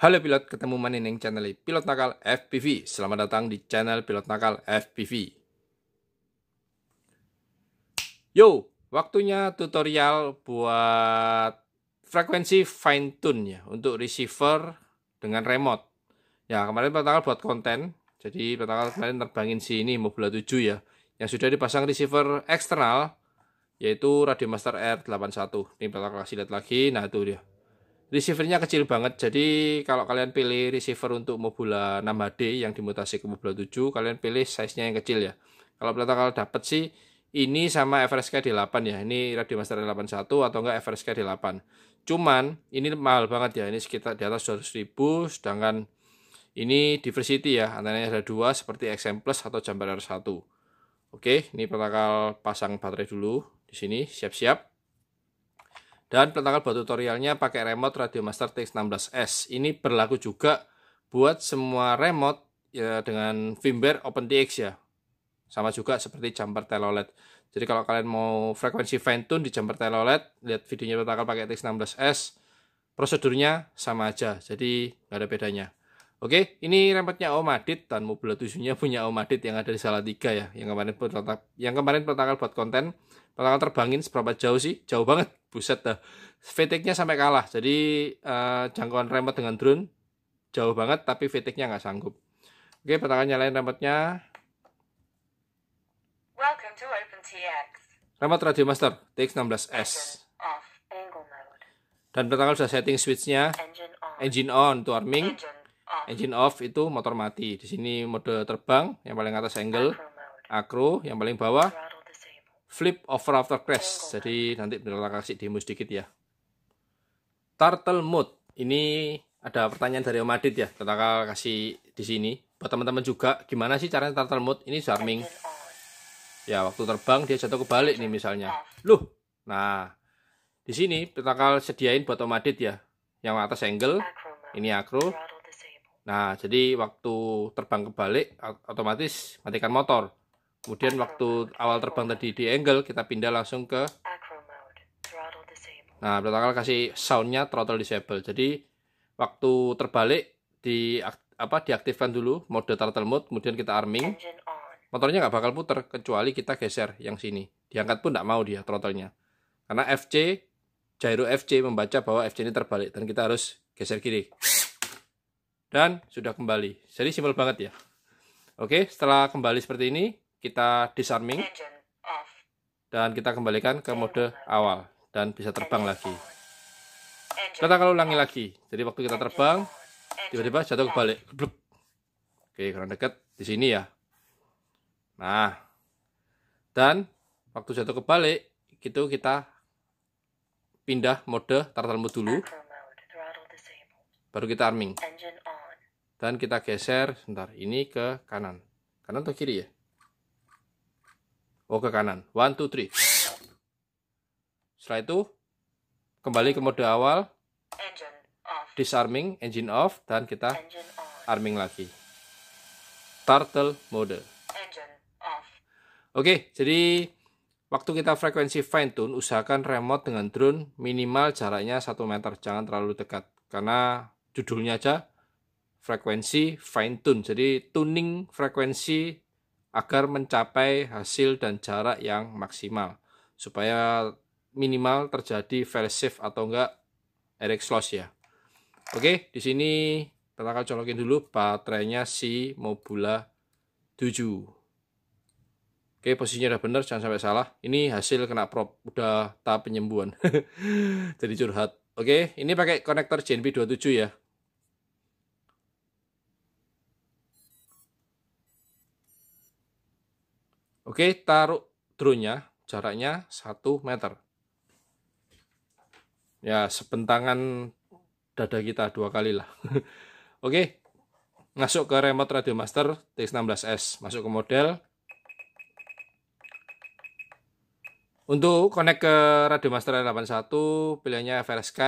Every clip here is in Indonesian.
Halo pilot, ketemu mana ning channel Pilot Nakal FPV. Selamat datang di channel Pilot Nakal FPV. Yo, waktunya tutorial buat frekuensi fine tune ya untuk receiver dengan remote. Ya, kemarin Pilot Nakal buat konten. Jadi Pilot Nakal kemarin terbangin sini Mobula 7 ya, yang sudah dipasang receiver eksternal yaitu Radiomaster R81. Ini Pilot Nakal kasih lihat lagi. Nah, itu dia. Receivernya kecil banget, jadi kalau kalian pilih receiver untuk Mobula 6HD yang dimutasi ke Mobula 7, kalian pilih size-nya yang kecil ya. Kalau kalau dapat sih ini sama FRSK D8 ya, ini Radiomaster D81 atau enggak FRSK D8. Cuman ini mahal banget ya, ini sekitar di atas 200.000, sedangkan ini diversity ya, antenanya ada dua seperti XM Plus atau Jumper R1. Oke, ini pertama pasang baterai dulu di sini, siap-siap. Dan pertama buat tutorialnya pakai remote Radiomaster TX16S. Ini berlaku juga buat semua remote ya, dengan firmware OpenTX ya. Sama juga seperti jumper telolet. Jadi kalau kalian mau frekuensi fine tune di jumper telolet, lihat videonya pertama pakai TX16S, prosedurnya sama aja. Jadi nggak ada bedanya. Oke, ini remote-nya Om Adit dan Mobula 7-nya punya Om Adit yang ada di Salatiga ya. Yang kemarin pertama buat konten. Pertama terbangin seberapa jauh sih? Jauh banget, buset dah. VTX-nya sampai kalah. Jadi jangkauan remote dengan drone jauh banget, tapi VTX-nya nggak sanggup. Oke, pertama nyalain remote-nya. Welcome to OpenTX. Remote Radiomaster TX16S. Off. Angle mode. Dan pertama sudah setting switch-nya. Engine on. Engine on itu arming. Engine off. Engine off itu motor mati. Di sini mode terbang yang paling atas angle. Acro mode. Acro yang paling bawah. Throttle disabled. Flip over after crash. Jadi nanti bener kasih demo sedikit ya. Turtle mode. Ini ada pertanyaan dari Om Adit ya. Kita kasih di sini. Buat teman-teman juga, gimana sih caranya turtle mode? Ini arming. Engine on. Ya, waktu terbang dia jatuh kebalik nih misalnya. Loh. Nah, di sini kita sediain buat Om Adit ya. Yang atas angle. Acro mode. Ini acro. Throttle disabled. Nah, jadi waktu terbang kebalik otomatis matikan motor. Kemudian waktu awal terbang tadi di angle, kita pindah langsung ke Acro mode. Throttle disabled. nah, pertama kasih soundnya throttle disable. Jadi waktu terbalik diaktifkan dulu mode turtle mode, kemudian kita arming. Engine on. Motornya nggak bakal puter kecuali kita geser yang sini. Diangkat pun nggak mau dia throttle-nya. Karena gyro FC membaca bahwa FC ini terbalik dan kita harus geser kiri. Dan sudah kembali. Jadi simpel banget ya. Oke, setelah kembali seperti ini, kita disarming Engine off. dan kita kembalikan ke mode awal dan bisa terbang lagi. Engine Kita kalau ulangi lagi. Jadi waktu kita terbang, on. tiba-tiba jatuh kebalik. Bluk. Oke, kurang dekat di sini ya. Nah, dan waktu jatuh kebalik, itu kita pindah mode turtle mode dulu, Acro mode. Throttle disabled. baru kita arming. Engine on. Dan kita geser, sebentar, ini ke kanan. Kanan atau kiri ya? Oh, ke kanan. 1, 2, 3. Setelah itu, kembali ke mode awal, Engine off. disarming, engine off, dan kita Engine on. arming lagi. Turtle mode. Engine off. Oke, jadi waktu kita frekuensi fine tune, usahakan remote dengan drone minimal jaraknya 1 meter, jangan terlalu dekat. Karena judulnya aja frekuensi fine tune, jadi tuning frekuensi agar mencapai hasil dan jarak yang maksimal. Supaya minimal terjadi fail safe atau enggak error loss ya. Oke, di sini kita akan colokin dulu baterainya si Mobula 7. Oke, posisinya udah bener, jangan sampai salah. Ini hasil kena prop, udah tahap penyembuhan. Jadi curhat. Oke, ini pakai konektor JNP27 ya. Oke, taruh drone-nya, jaraknya 1 meter. Ya, sebentangan dada kita 2 kali lah. Oke, masuk ke remote Radiomaster TX16S. Masuk ke model. Untuk connect ke Radiomaster R81, pilihannya FRSK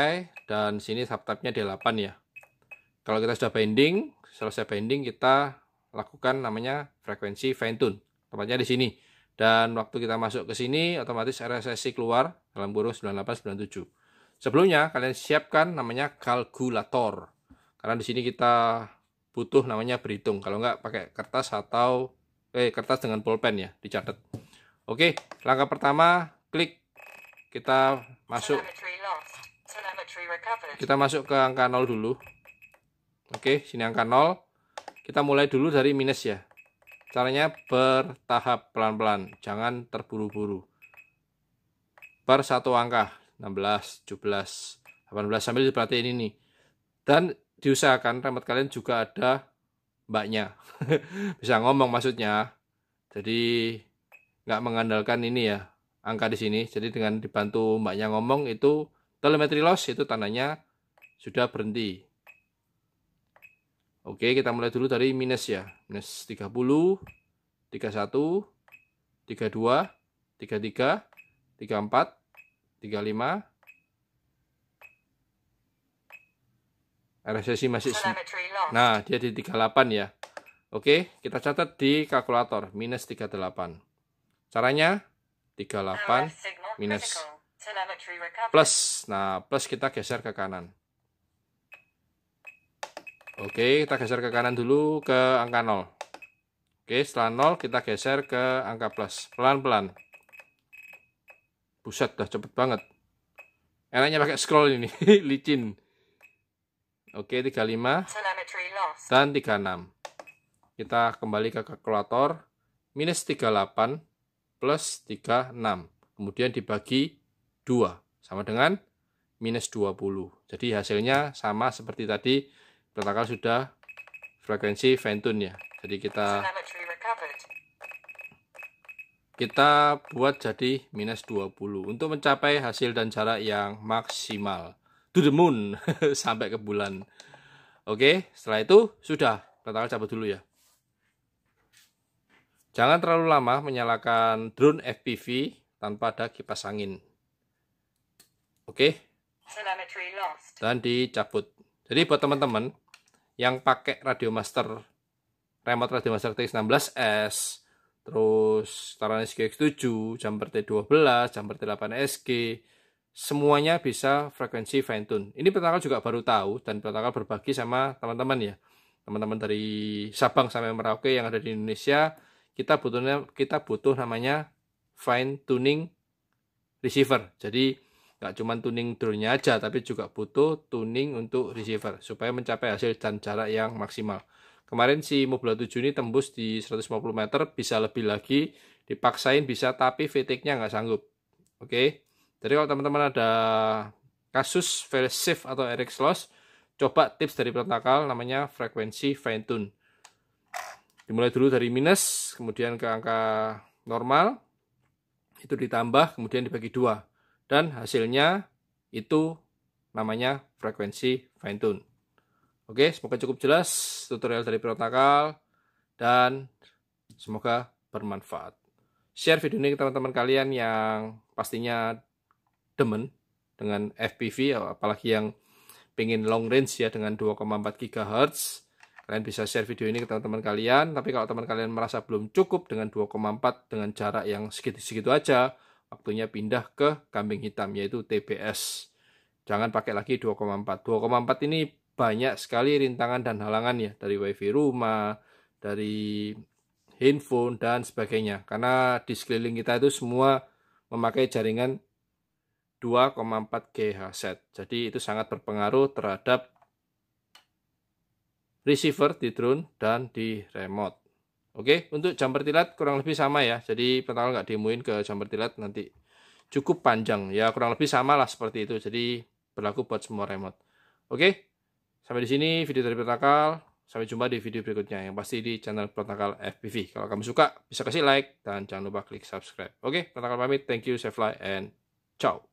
dan sini subtype-nya D8 ya. Kalau kita sudah binding, selesai binding kita lakukan namanya frekuensi fine tune. Tempatnya di sini. Dan waktu kita masuk ke sini, otomatis RSSI keluar dalam kurung 9897. Sebelumnya kalian siapkan namanya kalkulator. Karena di sini kita butuh namanya berhitung. Kalau nggak pakai kertas atau kertas dengan pulpen ya, dicatat. Oke, langkah pertama klik, kita masuk ke angka 0 dulu. Oke, sini angka 0. Kita mulai dulu dari minus ya. Caranya bertahap pelan-pelan, jangan terburu-buru. Per satu angka, 16, 17, 18, sambil diperhatiin ini. Dan diusahakan remote kalian juga ada mbaknya. Bisa ngomong maksudnya. Jadi nggak mengandalkan ini ya, angka di sini. Jadi dengan dibantu mbaknya ngomong itu telemetry loss, itu tandanya sudah berhenti. Oke, kita mulai dulu dari minus ya. Minus 30, 31, 32, 33, 34, 35. RSSI masih, nah dia di 38 ya. Oke, kita catat di kalkulator, minus 38. Caranya 38 minus plus. Nah, plus kita geser ke kanan. Oke, kita geser ke kanan dulu ke angka 0. Oke, setelah 0 kita geser ke angka plus. Pelan-pelan. Buset, dah cepet banget. Enaknya pakai scroll ini, licin. Oke, 35 dan 36. Kita kembali ke kalkulator. Minus 38 plus 36. Kemudian dibagi 2. Sama dengan minus 20. Jadi hasilnya sama seperti tadi. Protokol sudah frekuensi fine tune ya. Jadi kita buat jadi minus 20 untuk mencapai hasil dan jarak yang maksimal. To the moon, sampai ke bulan. Oke, setelah itu sudah. Protokol cabut dulu ya. Jangan terlalu lama menyalakan drone FPV tanpa ada kipas angin. Oke. Dan dicabut. Jadi buat teman-teman yang pakai Radiomaster, remote Radiomaster TX16S, terus Taranis GX7, jumper T12, jumper T8SG, semuanya bisa frekuensi fine tune. Ini Protokol juga baru tahu dan Protokol berbagi sama teman-teman ya. Teman-teman dari Sabang sampai Merauke yang ada di Indonesia, kita butuh namanya fine tuning receiver. Jadi nggak cuma tuning drone-nya aja, tapi juga butuh tuning untuk receiver supaya mencapai hasil dan jarak yang maksimal. Kemarin si Mobula 7 ini tembus di 150 meter, bisa lebih lagi, dipaksain bisa, tapi VTX-nya nggak sanggup. Oke, jadi kalau teman-teman ada kasus fail safe atau RX loss, coba tips dari Protokol namanya frekuensi fine tune. Dimulai dulu dari minus, kemudian ke angka normal, itu ditambah, kemudian dibagi 2. Dan hasilnya itu namanya frekuensi fine tune. Oke, semoga cukup jelas tutorial dari Protokol dan semoga bermanfaat. Share video ini ke teman-teman kalian yang pastinya demen dengan FPV, apalagi yang pengen long range ya dengan 2,4 GHz. Kalian bisa share video ini ke teman-teman kalian. Tapi kalau teman kalian merasa belum cukup dengan 2,4 dengan jarak yang segitu-segitu aja, waktunya pindah ke kambing hitam, yaitu TBS. Jangan pakai lagi 2,4. 2,4 ini banyak sekali rintangan dan halangan ya, dari wifi rumah, dari handphone, dan sebagainya. Karena di sekeliling kita itu semua memakai jaringan 2,4 GHz. Jadi itu sangat berpengaruh terhadap receiver di drone dan di remote. Oke, untuk jumper tilat kurang lebih sama ya. Jadi Protokol nggak demoin ke jumper tilat, nanti cukup panjang. Ya kurang lebih sama lah seperti itu. Jadi berlaku buat semua remote. Oke, sampai di sini video dari Protokol. Sampai jumpa di video berikutnya. Yang pasti di channel Protokol FPV. Kalau kamu suka, bisa kasih like. Dan jangan lupa klik subscribe. Oke, Protokol pamit. Thank you, save life, and ciao.